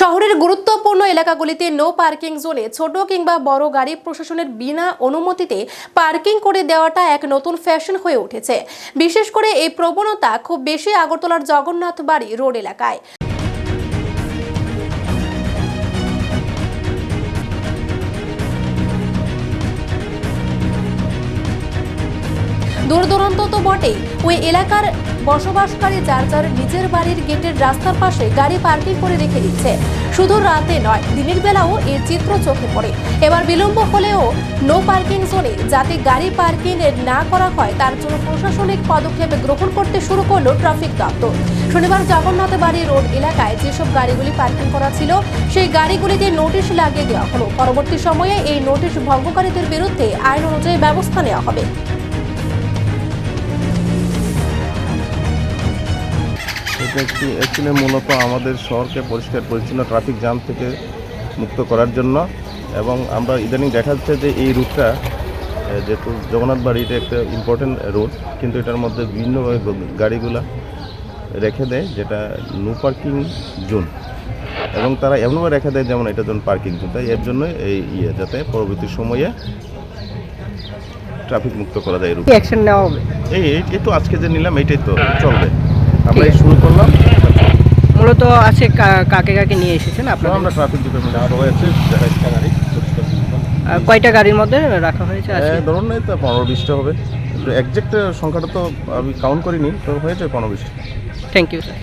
শহরের গুরুত্বপূর্ণ এলাকাগুলিতে নো পার্কিং জোনে ছোট কিংবা বড় গাড়ি প্রশাসনের বিনা অনুমতিতে পার্কিং করে দেওয়াটা এক নতুন ফ্যাশন হয়ে উঠেছে। বিশেষ করে এই প্রবণতা খুব বেশি আগরতলার জগন্নাথ বাড়ি রোড এলাকায়। দূর দূরান্ত তো বটেই, ওই এলাকার বসবাসকারী যার যার নিজের বাড়ির গেটের রাস্তার পাশে গাড়ি পার্কিং করে রেখে দিচ্ছে। শুধু রাতে নয়, দিনের বেলাও এর চিত্র চোখে পড়ে। এবার বিলম্ব হলেও নো পার্কিং জোনে যাতে গাড়ি পার্কিং না করা হয় তার জন্য প্রশাসনিক পদক্ষেপ গ্রহণ করতে শুরু করলো ট্রাফিক দপ্তর। শনিবার জগন্নাথ বাড়ি রোড এলাকায় যেসব গাড়িগুলি পার্কিং করা ছিল সেই গাড়িগুলিতে নোটিশ লাগিয়ে দেওয়া হলো। পরবর্তী সময়ে এই নোটিশ ভঙ্গকারীদের বিরুদ্ধে আইন অনুযায়ী ব্যবস্থা নেওয়া হবে। এটা অ্যাকচুয়ালি মূলত আমাদের শহরকে পরিষ্কার পরিচ্ছন্ন ট্রাফিক জ্যাম থেকে মুক্ত করার জন্য, এবং আমরা ইদানিং দেখা যাচ্ছে যে এই রুটটা যেহেতু জগন্নাথ বাড়ি এটা একটা ইম্পর্টেন্ট রুট, কিন্তু এটার মধ্যে বিভিন্নভাবে গাড়িগুলা রেখে দেয় যেটা নো পার্কিং জোন, এবং তারা এমনভাবে রেখে দেয় যেমন এটা জন্য পার্কিং জোন। তাই এর জন্য এই যাতে পরবর্তী সময়ে ট্রাফিক মুক্ত করা যায়। রুট অ্যাকশন নেওয়া হবে। এই তো আজকে যে নিলাম এইটাই তো চলবে, আমরা শুরু করলাম। মূলত আছে কাকে কাকে নিয়ে এসেছেন আপনারা? আমরা ট্রাফিক ডিপার্টমেন্টে সবাই আছে, কয়টা গাড়ির মধ্যে রাখা হয়েছে? ধরুন নাই তো 15-20টা হবে, একজ্যাক্ট সংখ্যাটা তো আমি কাউন্ট করিনি, তো হয়েছে 15-20টা। Thank you sir.